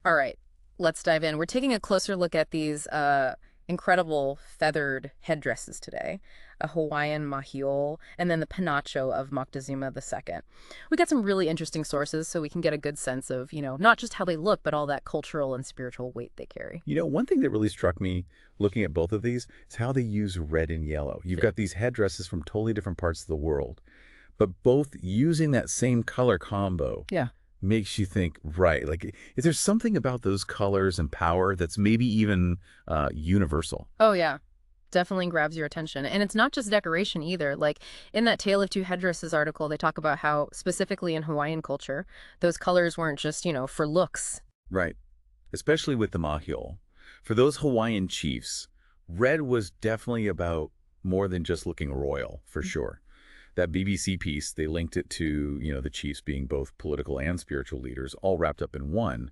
All right, let's dive in. We're taking a closer look at these incredible feathered headdresses today, a Hawaiian Mahiole, and then the Panacho of Moctezuma II. We got some really interesting sources so we can get a good sense of, not just how they look, but all that cultural and spiritual weight they carry. One thing that really struck me looking at both of these is how they use red and yellow. You've got these headdresses from totally different parts of the world, but both using that same color combo Yeah. makes you think, right, like, is there something about those colors and power that's maybe even universal? Oh, yeah. Definitely grabs your attention. And it's not just decoration either. Like in that Tale of Two Headdresses article, they talk about how specifically in Hawaiian culture, those colors weren't just, for looks. Right, especially with the Mahiole. For those Hawaiian chiefs, red was definitely about more than just looking royal, for sure. That BBC piece, they linked it to, the chiefs being both political and spiritual leaders, all wrapped up in one.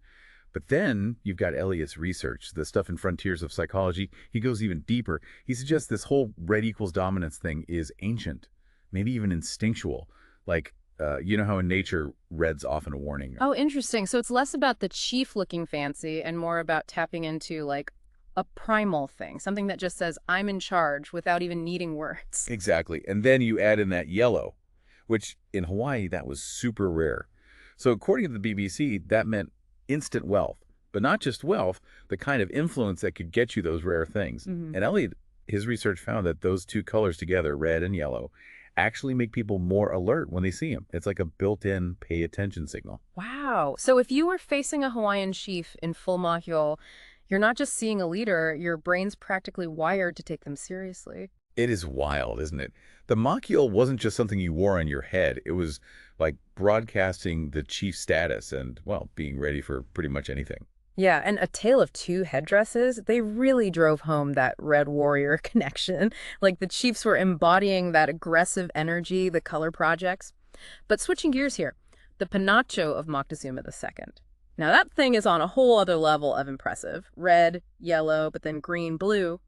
But then you've got Eliot's research, the stuff in Frontiers of Psychology. He goes even deeper. He suggests this whole red equals dominance thing is ancient, maybe even instinctual. Like, you know how in nature, red's often a warning. Oh, interesting. So it's less about the chief looking fancy and more about tapping into like a primal thing, something that just says, I'm in charge without even needing words. Exactly. And then you add in that yellow, which in Hawaii, that was super rare. So according to the BBC, that meant instant wealth, but not just wealth, the kind of influence that could get you those rare things. Hmm. And Elliot, his research found that those two colors together, red and yellow, actually make people more alert when they see them. It's like a built-in pay attention signal. Wow. So if you were facing a Hawaiian chief in full mahiol, you're not just seeing a leader, your brain's practically wired to take them seriously. It is wild, isn't it? The makiel wasn't just something you wore on your head. It was like broadcasting the chief status and, well, being ready for pretty much anything. Yeah, and A Tale of Two Headdresses, they really drove home that Red Warrior connection. Like the chiefs were embodying that aggressive energy, the color projects. But switching gears here, the Panacho of Moctezuma II. Now that thing is on a whole other level of impressive. Red, yellow, but then green, blue.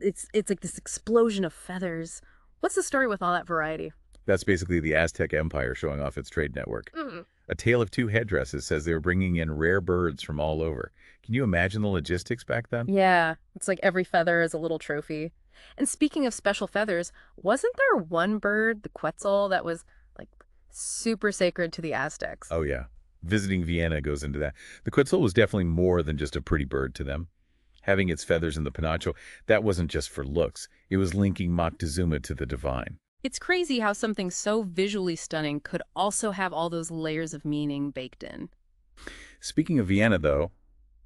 It's like this explosion of feathers. What's the story with all that variety? That's basically the Aztec Empire showing off its trade network. Mm. A Tale of Two Headdresses says they were bringing in rare birds from all over. Can you imagine the logistics back then? Yeah, it's like every feather is a little trophy. And speaking of special feathers, wasn't there one bird, the Quetzal, that was like super sacred to the Aztecs? Oh, yeah. Visiting Vienna goes into that. The Quetzal was definitely more than just a pretty bird to them. Having its feathers in the penacho, that wasn't just for looks. It was linking Moctezuma to the divine. It's crazy how something so visually stunning could also have all those layers of meaning baked in. Speaking of Vienna, though,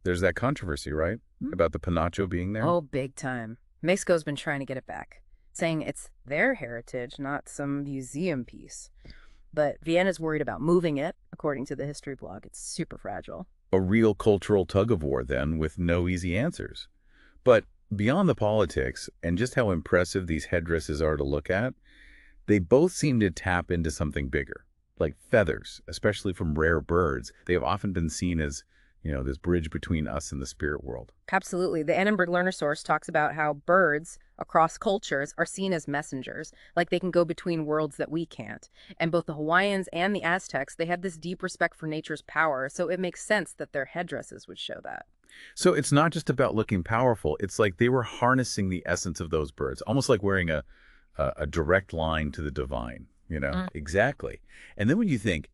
there's that controversy, right? Hmm? About the penacho being there? Oh, big time. Mexico's been trying to get it back, saying it's their heritage, not some museum piece. But Vienna's worried about moving it, according to the history blog. It's super fragile. A real cultural tug-of-war, then, with no easy answers. But beyond the politics and just how impressive these headdresses are to look at, they both seem to tap into something bigger, like feathers, especially from rare birds. They have often been seen as, this bridge between us and the spirit world. Absolutely. The Annenberg Learner Source talks about how birds across cultures are seen as messengers, like they can go between worlds that we can't. And both the Hawaiians and the Aztecs, they had this deep respect for nature's power, so it makes sense that their headdresses would show that. So it's not just about looking powerful. It's like they were harnessing the essence of those birds, almost like wearing a direct line to the divine, Mm. Exactly. And then when you think,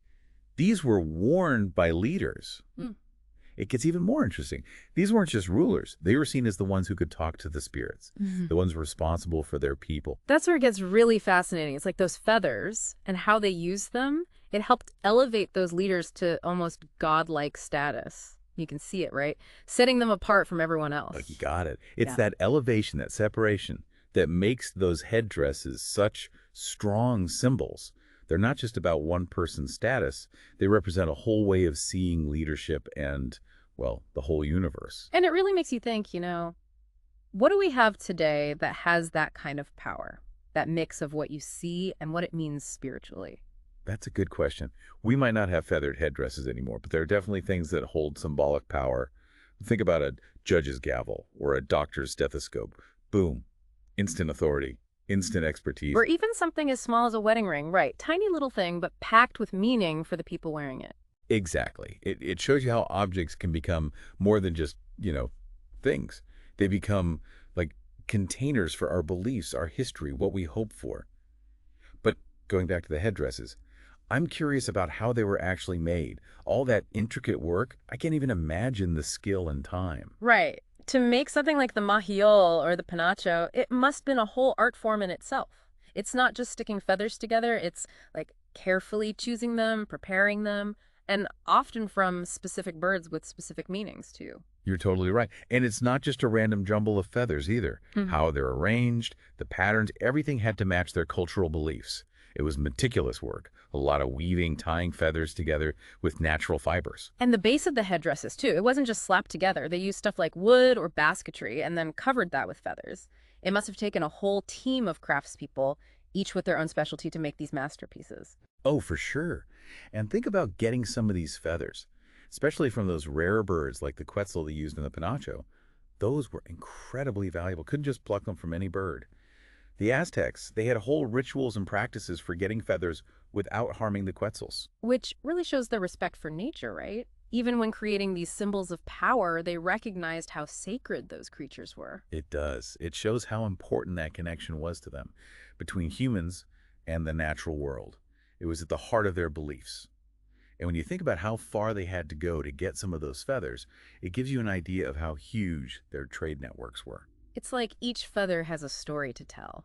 these were worn by leaders, Mm. it gets even more interesting. These weren't just rulers. They were seen as the ones who could talk to the spirits, Mhm. the ones responsible for their people. That's where it gets really fascinating. It's like those feathers and how they used them. It helped elevate those leaders to almost godlike status. You can see it, right? Setting them apart from everyone else. Like, you got it. It's Yeah. that elevation, that separation that makes those headdresses such strong symbols. They're not just about one person's status. They represent a whole way of seeing leadership and, well, the whole universe. And it really makes you think, what do we have today that has that kind of power? That mix of what you see and what it means spiritually. That's a good question. We might not have feathered headdresses anymore, but there are definitely things that hold symbolic power. Think about a judge's gavel or a doctor's stethoscope. Boom. Instant authority, instant expertise. Or even something as small as a wedding ring, right? Tiny little thing, but packed with meaning for the people wearing it. Exactly. It shows you how objects can become more than just, things. They become like containers for our beliefs, our history, what we hope for. But going back to the headdresses, I'm curious about how they were actually made. All that intricate work, I can't even imagine the skill and time. Right. To make something like the mahiole or the panacho, it must have been a whole art form in itself. It's not just sticking feathers together, it's like carefully choosing them, preparing them, and often from specific birds with specific meanings, too. You're totally right. And it's not just a random jumble of feathers either. How they're arranged, the patterns, everything had to match their cultural beliefs. It was meticulous work, a lot of weaving, tying feathers together with natural fibers. And the base of the headdresses, too. It wasn't just slapped together. They used stuff like wood or basketry and then covered that with feathers. It must have taken a whole team of craftspeople, each with their own specialty, to make these masterpieces. Oh, for sure. And think about getting some of these feathers, especially from those rare birds like the Quetzal they used in the Pinacho. Those were incredibly valuable. Couldn't just pluck them from any bird. The Aztecs, they had whole rituals and practices for getting feathers without harming the Quetzals. Which really shows their respect for nature, right? Even when creating these symbols of power, they recognized how sacred those creatures were. It does. It shows how important that connection was to them, between humans and the natural world. It was at the heart of their beliefs. And when you think about how far they had to go to get some of those feathers, it gives you an idea of how huge their trade networks were. It's like each feather has a story to tell.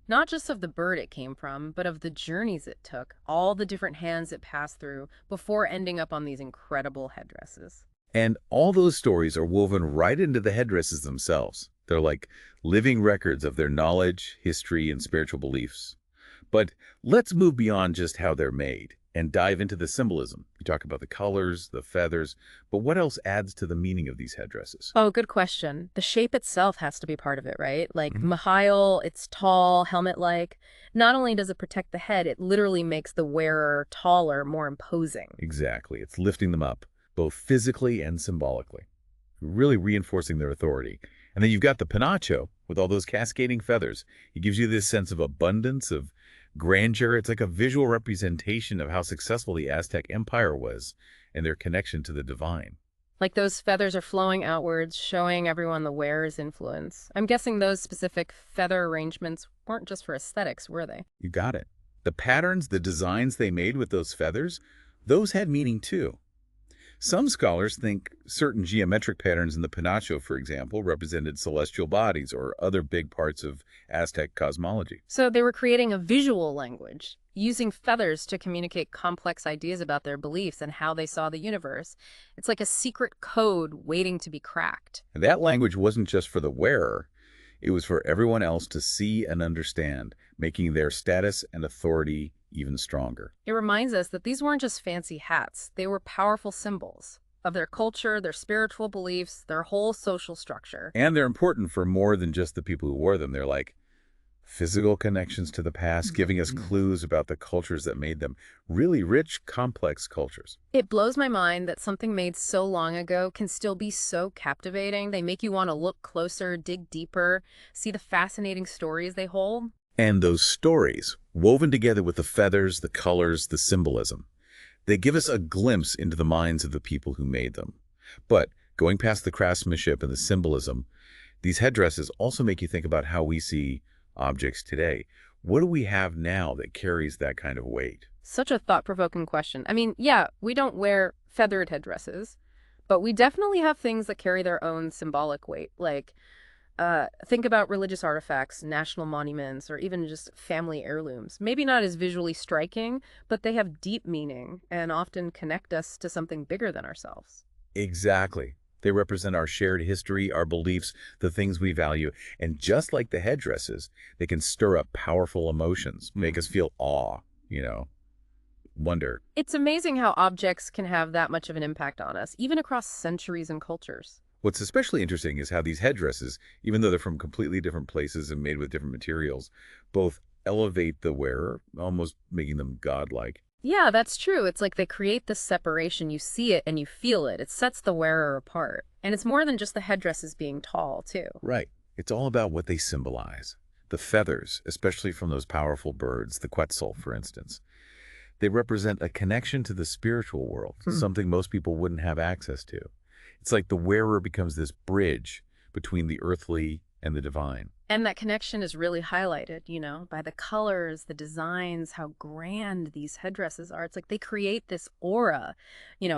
Not just of the bird it came from, but of the journeys it took, all the different hands it passed through before ending up on these incredible headdresses. And all those stories are woven right into the headdresses themselves. They're like living records of their knowledge, history, and spiritual beliefs. But let's move beyond just how they're made and dive into the symbolism. You talk about the colors, the feathers, but what else adds to the meaning of these headdresses? Oh, good question. The shape itself has to be part of it, right? Like Mhm. Mahiole, it's tall, helmet-like. Not only does it protect the head, it literally makes the wearer taller, more imposing. Exactly. It's lifting them up, both physically and symbolically, really reinforcing their authority. And then you've got the penacho with all those cascading feathers. It gives you this sense of abundance, of grandeur. It's like a visual representation of how successful the Aztec Empire was and their connection to the divine. Like those feathers are flowing outwards, showing everyone the wearer's influence. I'm guessing those specific feather arrangements weren't just for aesthetics, were they? You got it. The patterns, the designs they made with those feathers, those had meaning too. Some scholars think certain geometric patterns in the penacho, for example, represented celestial bodies or other big parts of Aztec cosmology. So they were creating a visual language, using feathers to communicate complex ideas about their beliefs and how they saw the universe. It's like a secret code waiting to be cracked. And that language wasn't just for the wearer, it was for everyone else to see and understand, making their status and authority even stronger. It reminds us that these weren't just fancy hats, they were powerful symbols of their culture, their spiritual beliefs, their whole social structure. And they're important for more than just the people who wore them. They're like physical connections to the past, giving us clues about the cultures that made them. Really rich, complex cultures. It blows my mind that something made so long ago can still be so captivating. They make you want to look closer, dig deeper, see the fascinating stories they hold. And those stories, woven together with the feathers, the colors, the symbolism, they give us a glimpse into the minds of the people who made them. But going past the craftsmanship and the symbolism, these headdresses also make you think about how we see objects today. What do we have now that carries that kind of weight? Such a thought-provoking question. I mean, yeah, we don't wear feathered headdresses, but we definitely have things that carry their own symbolic weight, like think about religious artifacts, national monuments, or even just family heirlooms. Maybe not as visually striking, but they have deep meaning and often connect us to something bigger than ourselves. Exactly. They represent our shared history, our beliefs, the things we value. And just like the headdresses, they can stir up powerful emotions, make us feel awe, wonder. It's amazing how objects can have that much of an impact on us, even across centuries and cultures. What's especially interesting is how these headdresses, even though they're from completely different places and made with different materials, both elevate the wearer, almost making them godlike. Yeah, that's true. It's like they create this separation. You see it and you feel it. It sets the wearer apart. And it's more than just the headdresses being tall, too. Right. It's all about what they symbolize. The feathers, especially from those powerful birds, the Quetzal, for instance. They represent a connection to the spiritual world, Hmm. something most people wouldn't have access to. It's like the wearer becomes this bridge between the earthly and the divine. And that connection is really highlighted, by the colors, the designs, how grand these headdresses are. It's like they create this aura,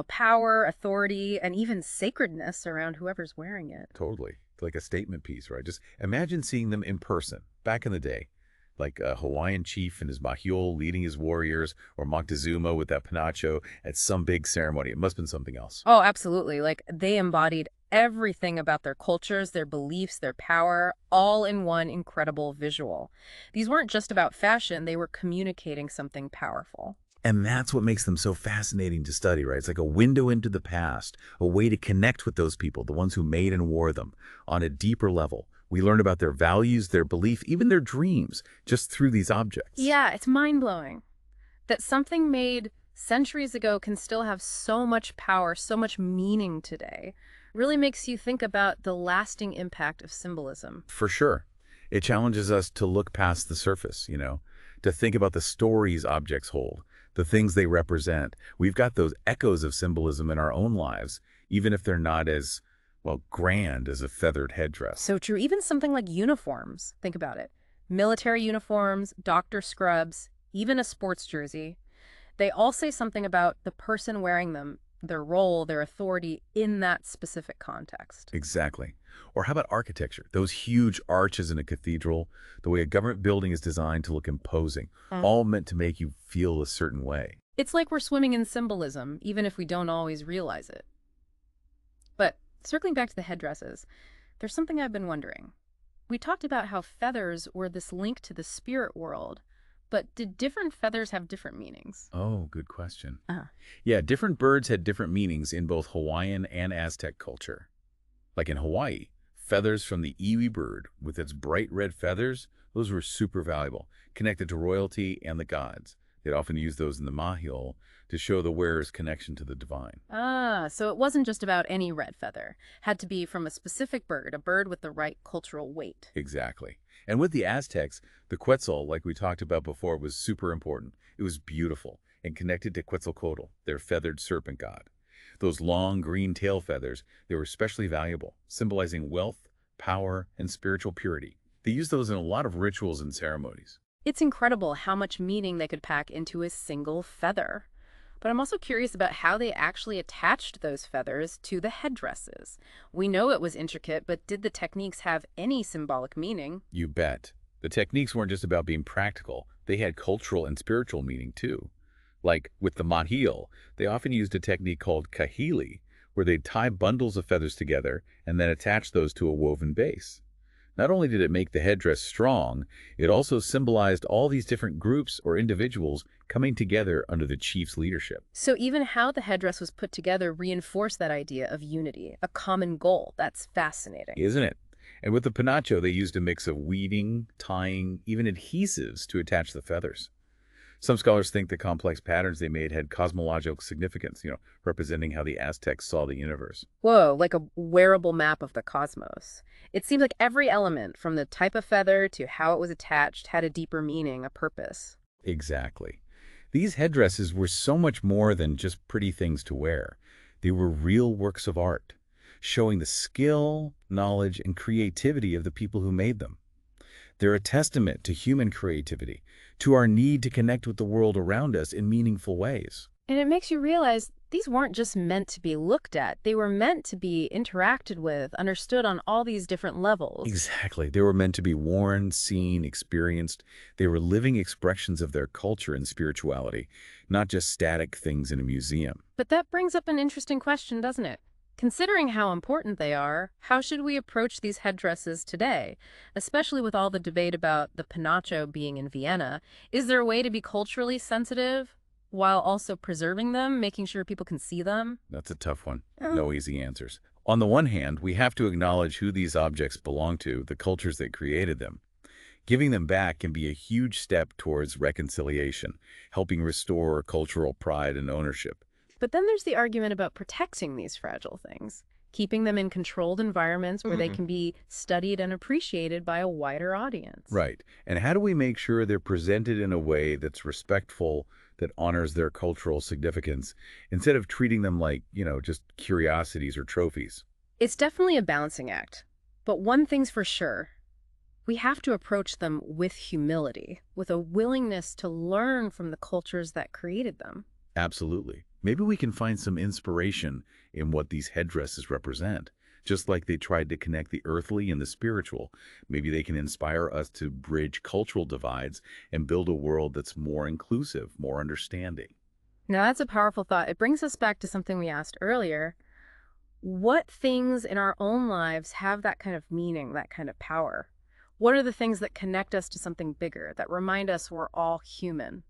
power, authority, and even sacredness around whoever's wearing it. Totally. Like a statement piece, right? Just imagine seeing them in person back in the day, like a Hawaiian chief in his Mahiole leading his warriors, or Moctezuma with that panacho at some big ceremony. It must have been something else. Oh, absolutely. Like they embodied everything about their cultures, their beliefs, their power, all in one incredible visual. These weren't just about fashion, they were communicating something powerful. And that's what makes them so fascinating to study, right? It's like a window into the past, a way to connect with those people, the ones who made and wore them, on a deeper level. We learn about their values, their belief, even their dreams, just through these objects. Yeah, it's mind-blowing that something made centuries ago can still have so much power, so much meaning today. Really makes you think about the lasting impact of symbolism. For sure. It challenges us to look past the surface, to think about the stories objects hold, the things they represent. We've got those echoes of symbolism in our own lives, even if they're not as, well, grand as a feathered headdress. So true. Even something like uniforms. Think about it. Military uniforms, doctor scrubs, even a sports jersey. They all say something about the person wearing them, their role, their authority in that specific context. Exactly. Or how about architecture? Those huge arches in a cathedral, the way a government building is designed to look imposing, all meant to make you feel a certain way. It's like we're swimming in symbolism, even if we don't always realize it. But circling back to the headdresses, there's something I've been wondering. We talked about how feathers were this link to the spirit world, but did different feathers have different meanings? Oh, good question. Uh-huh. Yeah, different birds had different meanings in both Hawaiian and Aztec culture. Like in Hawaii, feathers from the iwi bird with its bright red feathers, those were super valuable, connected to royalty and the gods. They'd often use those in the Mahiole to show the wearer's connection to the divine. Ah, so it wasn't just about any red feather. Had to be from a specific bird, a bird with the right cultural weight. Exactly. And with the Aztecs, the Quetzal, like we talked about before, was super important. It was beautiful and connected to Quetzalcoatl, their feathered serpent god. Those long green tail feathers, they were especially valuable, symbolizing wealth, power, and spiritual purity. They used those in a lot of rituals and ceremonies. It's incredible how much meaning they could pack into a single feather. But I'm also curious about how they actually attached those feathers to the headdresses. We know it was intricate, but did the techniques have any symbolic meaning? You bet. The techniques weren't just about being practical. They had cultural and spiritual meaning, too. Like with the Mahiole, they often used a technique called kahili, where they'd tie bundles of feathers together and then attach those to a woven base. Not only did it make the headdress strong, it also symbolized all these different groups or individuals coming together under the chief's leadership. So even how the headdress was put together reinforced that idea of unity, a common goal. That's fascinating. Isn't it? And with the panacho, they used a mix of weaving, tying, even adhesives to attach the feathers. Some scholars think the complex patterns they made had cosmological significance, representing how the Aztecs saw the universe. Whoa, like a wearable map of the cosmos. It seems like every element, from the type of feather to how it was attached, had a deeper meaning, a purpose. Exactly. These headdresses were so much more than just pretty things to wear. They were real works of art, showing the skill, knowledge, and creativity of the people who made them. They're a testament to human creativity, to our need to connect with the world around us in meaningful ways. And it makes you realize these weren't just meant to be looked at. They were meant to be interacted with, understood on all these different levels. Exactly. They were meant to be worn, seen, experienced. They were living expressions of their culture and spirituality, not just static things in a museum. But that brings up an interesting question, doesn't it? Considering how important they are, how should we approach these headdresses today? Especially with all the debate about the panacho being in Vienna, is there a way to be culturally sensitive while also preserving them, making sure people can see them? That's a tough one. No easy answers. On the one hand, we have to acknowledge who these objects belong to, the cultures that created them. Giving them back can be a huge step towards reconciliation, helping restore cultural pride and ownership. But then there's the argument about protecting these fragile things, keeping them in controlled environments where they can be studied and appreciated by a wider audience. Right. And how do we make sure they're presented in a way that's respectful, that honors their cultural significance instead of treating them like, just curiosities or trophies. It's definitely a balancing act. But one thing's for sure, we have to approach them with humility, with a willingness to learn from the cultures that created them. Absolutely. Maybe we can find some inspiration in what these headdresses represent. Just like they tried to connect the earthly and the spiritual, maybe they can inspire us to bridge cultural divides and build a world that's more inclusive, more understanding. Now, that's a powerful thought. It brings us back to something we asked earlier. What things in our own lives have that kind of meaning, that kind of power? What are the things that connect us to something bigger, that remind us we're all human?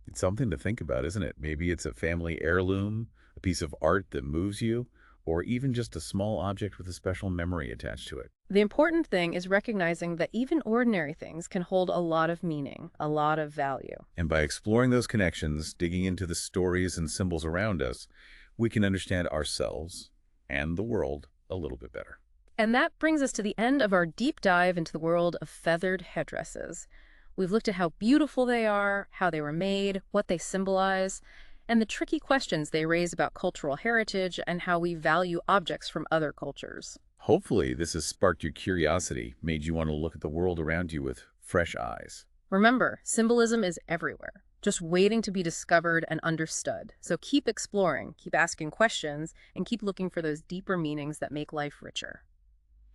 It's something to think about, isn't it? Maybe it's a family heirloom, a piece of art that moves you, or even just a small object with a special memory attached to it. The important thing is recognizing that even ordinary things can hold a lot of meaning, a lot of value. And by exploring those connections, digging into the stories and symbols around us, we can understand ourselves and the world a little bit better. And that brings us to the end of our deep dive into the world of feathered headdresses. We've looked at how beautiful they are, how they were made, what they symbolize, and the tricky questions they raise about cultural heritage and how we value objects from other cultures. Hopefully, this has sparked your curiosity, made you want to look at the world around you with fresh eyes. Remember, symbolism is everywhere, just waiting to be discovered and understood. So keep exploring, keep asking questions, and keep looking for those deeper meanings that make life richer.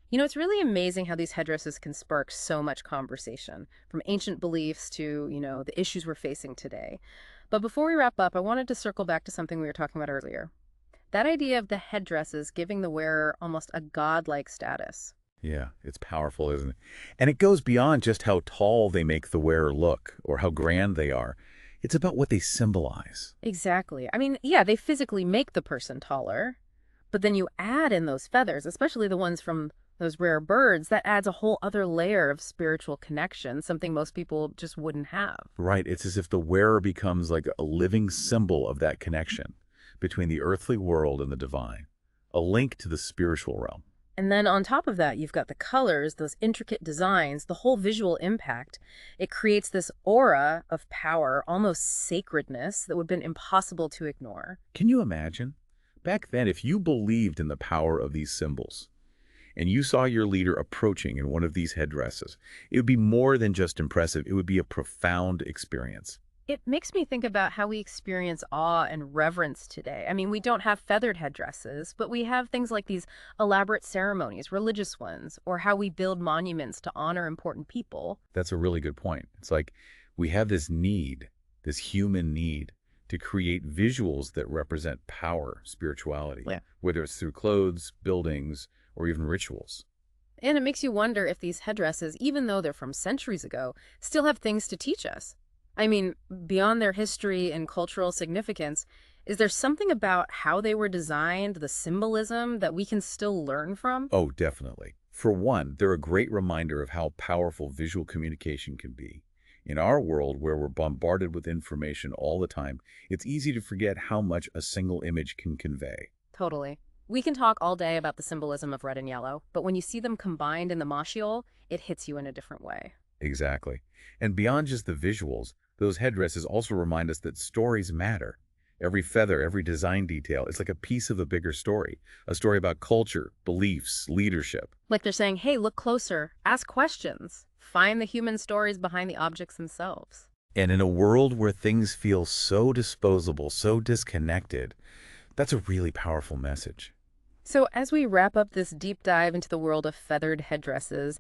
It's really amazing how these headdresses can spark so much conversation, from ancient beliefs to, the issues we're facing today. But before we wrap up, I wanted to circle back to something we were talking about earlier. That idea of the headdresses giving the wearer almost a godlike status. Yeah, it's powerful, isn't it? And it goes beyond just how tall they make the wearer look or how grand they are. It's about what they symbolize. Exactly. I mean, yeah, they physically make the person taller, but then you add in those feathers, especially the ones from those rare birds, that adds a whole other layer of spiritual connection, something most people just wouldn't have. Right, it's as if the wearer becomes like a living symbol of that connection between the earthly world and the divine, a link to the spiritual realm. And then on top of that, you've got the colors, those intricate designs, the whole visual impact. It creates this aura of power, almost sacredness, that would have been impossible to ignore. Can you imagine? Back then, if you believed in the power of these symbols, and you saw your leader approaching in one of these headdresses, it would be more than just impressive. It would be a profound experience. It makes me think about how we experience awe and reverence today. I mean, we don't have feathered headdresses, but we have things like these elaborate ceremonies, religious ones, or how we build monuments to honor important people. That's a really good point. It's like we have this need, this human need, to create visuals that represent power, spirituality, Yeah. whether it's through clothes, buildings, or even rituals. And it makes you wonder if these headdresses, even though they're from centuries ago, still have things to teach us. I mean, beyond their history and cultural significance, is there something about how they were designed, the symbolism, that we can still learn from? Oh, definitely. For one, they're a great reminder of how powerful visual communication can be. In our world, where we're bombarded with information all the time, it's easy to forget how much a single image can convey. Totally. We can talk all day about the symbolism of red and yellow, but when you see them combined in the Mahiole, it hits you in a different way. Exactly. And beyond just the visuals, those headdresses also remind us that stories matter. Every feather, every design detail, it's like a piece of a bigger story. A story about culture, beliefs, leadership. Like they're saying, hey, look closer, ask questions, find the human stories behind the objects themselves. And in a world where things feel so disposable, so disconnected, that's a really powerful message. So as we wrap up this deep dive into the world of feathered headdresses,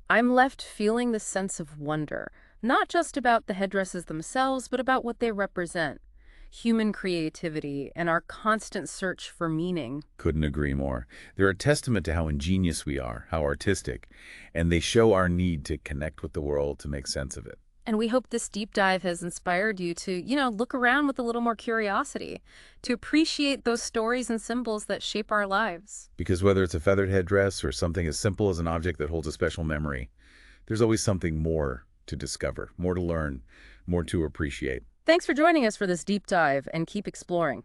I'm left feeling this sense of wonder, not just about the headdresses themselves, but about what they represent. Human creativity and our constant search for meaning. Couldn't agree more. They're a testament to how ingenious we are, how artistic, and they show our need to connect with the world to make sense of it. And we hope this deep dive has inspired you to, look around with a little more curiosity, to appreciate those stories and symbols that shape our lives. Because whether it's a feathered headdress or something as simple as an object that holds a special memory, there's always something more to discover, more to learn, more to appreciate. Thanks for joining us for this deep dive, and keep exploring.